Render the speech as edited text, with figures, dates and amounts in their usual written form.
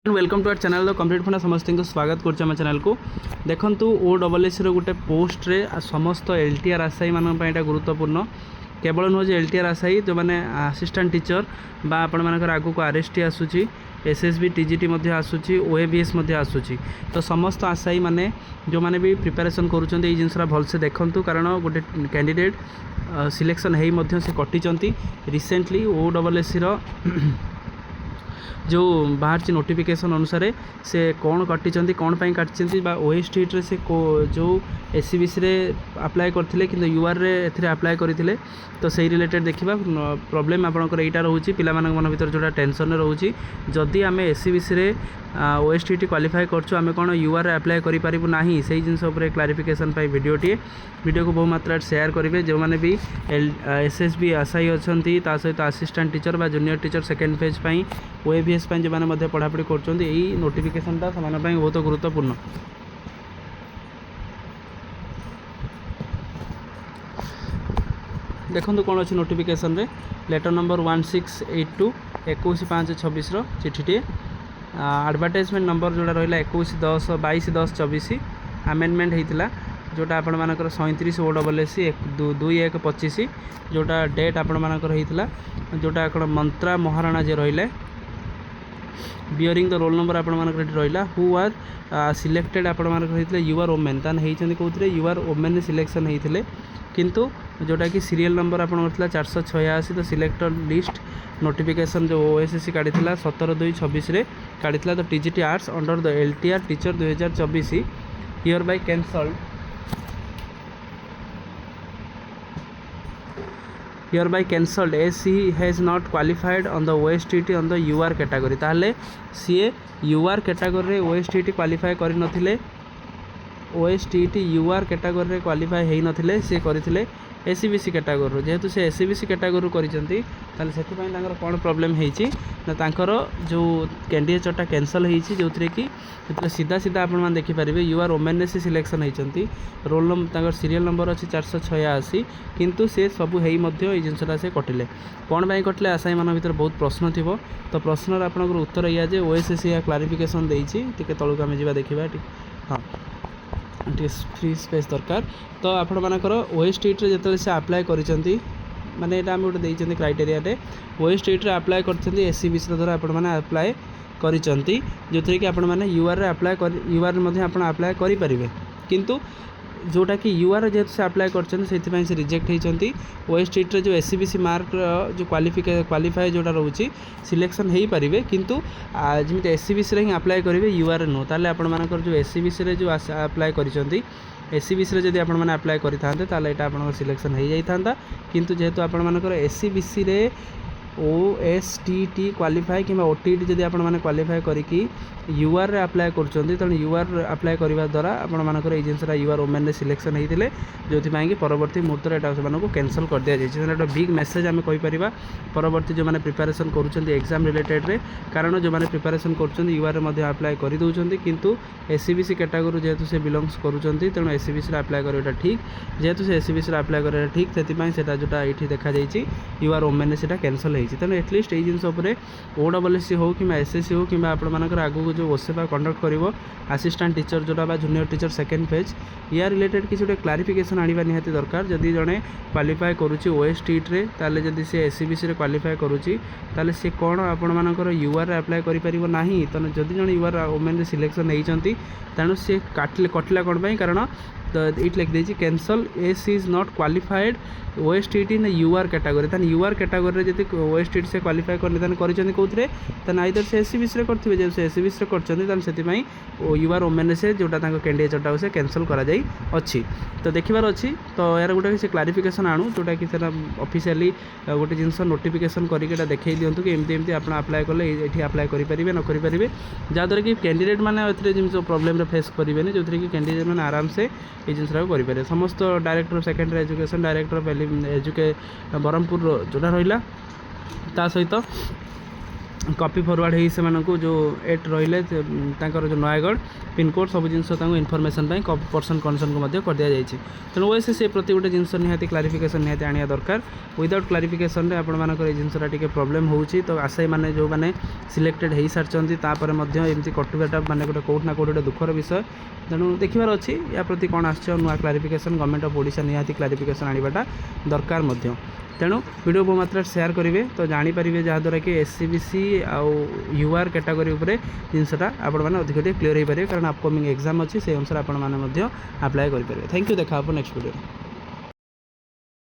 Welcome to our channel complete फंडा समस्त को स्वागत कर चैनल को देखूँ OSS गोटे पोस्ट रे समस्त LTR आशायी मानी गुरुत्वपूर्ण केवल नुह LTR आशायी जो मैंने असिस्टेंट टीचर बा आपण मानकर आगु को RST आसूची SSB TGT आसूची OAVS आसूची तो समस्त आशायी माने जो मैंने भी प्रिपेरेसन करुँच जिनसा भलसे देखूँ कारण गोटे कैंडिडेट सिलेक्शन हो से कटिंट रिसेंटली OSS जो बाहर नोटिफिकेशन अनुसार से कौन काटी कौन पाई काटी OST रे से जो SCBC रे अप्लाई करथिले किंतु UR रे एथिरे अप्लाई करथिले तो सही रिलेटेड देखिबा प्रॉब्लम आपनकर एटा रहउची पिला मानक मन भीतर जोटा टेंशन रहउची जदि आमे SCBC रे OST क्वालिफाई करछु आमे कोन UR रे अप्लाई करि परिबु नाही सही जिंस ऊपर क्लैरिफिकेशन पाई वीडियो को बहु मात्रा शेयर करेंगे जो मैंने भी SSB आशायी अच्छी ता सहित असिस्टेंट टीचर बा जूनियर टीचर सेकेंड फेज पाई OAVS जो मैंने पढ़ापढ़ी कर नोटिफिकेशनटा से बहुत गुरुत्वपूर्ण। देखो कौन अच्छी नोटिफिकेशन रे लेटर नंबर 1682 21/5/26 चिठीटे एडवर्टाइजमेंट नंबर जोड़ा रहा 21/10/22/10/24 आमेंडमेंट होता जोटा आपण मानकर 37 OSS 21/25 जोटा डेट आपण मानकर होता जोटा मंत्रा महाराणा जे रहिले बियरिंग द रोल नंबर आपण मानकर रहा हु आर सिलेक्टेड आपण मानकर होते यूआर ओमेन तान होती कौन यूआर ओमेन सिलेक्शन होते किंतु जोटा कि सीरियल नंबर आप 486 तो सिलेक्टेड लिस्ट नोटिफिकेशन जो OSS काढ़ी 17/2/26 काढ़ी तो TGT arts under the LTR teacher 2024 here bye cancelled hereby cancelled as he has not qualified on the OSTT on the UR category ताहले सीए UR कैटेगरी रे OSTT qualify करि नथिले OSTT UR category रे qualify हेई नथिले से करथिले SCBC category जेहेतु से SCBC category करिसंती ताले सेति पई तांकर कोन प्रॉब्लम हेइची ना तांकर जो कैंडिडेटटा कैंसल हेइची जोथरे कि सीधा सीधा आपण मान देखि परिबे यूआर ओमेन से सिलेक्शन हेइचंती रोल नंबर तांकर सीरियल नंबर अछि 486 किंतु से सबु हेई मध्ये ए जिंसटा से कटिले कोन पई कटिले आशायी मान भीतर बहुत प्रश्न थिबो तो प्रश्नर आपनकर उत्तर या जे OSS या क्लैरिफिकेशन देइची टिके तळुक आमे जिबा देखिबा हां फ्री स्पेस दरकार तो आपण मानकर OST रे जेतले से अप्लाई करिसंती माने एटा हम गोटे देइचंती क्राइटेरिया रे OST रे अप्लाई करछंती SCBC द्वारा आपण माने अप्लाई करिसंती जोथरे कि आपण माने UR रे अप्लाई कर UR मध्ये आपण अप्लाई करि परिबे किंतु जोटा कि UR जेहेतु से अप्लाई करते से रिजेक्ट होती OST रे जो SCBC मार्क जो क्वालिफाई जोटा रोचे सिलेक्शन हो पारे किंतु जमी SCBC रे ही अप्लाई करेंगे UR नुह ताले आपण मानकर जो SCBC रे जो अप्लाई करिसंती SCBC रे जदि आपण माने अप्लाई करिथांते ताले एटा आपण सिलेक्शन हो जाइथांता किंतु जेहेतु आपण मानकर SCBC रे OSTT क्वालिफाई कि OTT जदि आपण माने क्वालिफाई करिकी UR रे अप्लाई करछंती तण UR अप्लाई करिवा द्वारा आपण मानकर ए जिंसरा UR ओमेन रे सिलेक्शन हेइतिले जोथि मांगी परवर्ती मुहूर्त रे एटा सेमानको कैंसल कर दिया जाय एटा बिग मेसेज आमे कहि परिबा परवर्ती जो माने प्रिपरेशन करूछंती एग्जाम रिलेटेड रे कारण जो माने प्रिपरेशन करूछंती UR रे मध्ये अप्लाई करि दउछंती किंतु SCBC कैटेगरी जेहेतु से बिलोंग्स करूछंती तण SCBC रे अप्लाई करियोटा ठीक जेहेतु से SCBC रे अप्लाई करियोटा ठीक सेति पई सेटा जोटा एठी देखा जायछि UR ओमेन रे सेटा कैंसल तेणु एटलिस्ट ये जिन OSS हो कि SSC हो कि आगू जो ओसेवा कंडक्ट कर असिस्टेंट टीचर जोटा जूनियर टीचर सेकेंड फेज या रिलेटेड किसी गोटे क्लारिफिकेशन आने निहाती दरकार जदि जड़े क्वालिफाई करुच्ची OST रे ताले जदि से SCBC रे क्वालिफाई करुच्ची ताले से कौन आपण मानकर UR रे अप्लाई करि परिबो नाही तने जदि जड़े UR ओमेन रे सिलेक्शन होइचंती तेणु से कटिला कौन पाई कारण इट लिख देछि cancel as is not qualified OSTT in UR category तान UR कैटेगरी जदि OSTT से क्वालिफाई करने तान करिसंती कोथरे तान आइदर से SCBC रे करथिबे जे से SCBC रे करचंती तान सेति पई UR ओमेन से जोटा तांको कैंडिडेटटा से कैंसल करा जाई अछि तो देखिबार अछि तो यार गोटे से क्लैरिफिकेशन आनु जोटा कि सेना ऑफिशियली गोटे जिंस नोटिफिकेशन करिके एटा देखै दियंतु कि एमती एमती आपण अप्लाई करले एठी अप्लाई करि परिबे न करि परिबे जा द्वारा कि कैंडिडेट माने एथरे जिंस प्रॉब्लम रे फेस करिवेनी जोथरे कि कैंडिडेट माने आराम से ये जिनसा करें समस्त director of secondary education director of Brahmapur जोटा रहा ता सहित कॉपी फॉरवर्ड हो से जो एट रही जो नयगढ़ पिनकोड सब जिन इनफर्मेशन पर्सन कंडीशन को कर दि जाए तेणु वैसे से प्रति गोटे जिन निहाती क्लारिफिकेशन निहाती आने दरकार विदाउट क्लारिफिकेशन आपर जिनसा टी प्रोब्लेम हो तो आशायी मैंने जो मैंने सिलेक्टेड हो सारी एमती कटुटा मानते गोटे कौटना कौट गोटे दुखर विषय तेणु देखार अच्छी या प्रति कौन आस नुआ क्लारिफिकेशन गवर्नमेंट ऑफ ओडिशा निहाती क्लारिफिकेशन आनीबाटा दरकार तेणु वीडियो बहु मात्रा शेयर करेंगे तो जानीपारे जहाँद्वारा कि एससीबीसी आउ यूआर कैटेगरी उपरे जिनसा आपण मैंने अधिक क्लीयर हो पारे कारण अपकमिंग एग्जाम अच्छी से अनुसार आपण मैंने अप्लाई करेंगे। थैंक यू देखा नेक्स्ट वीडियो।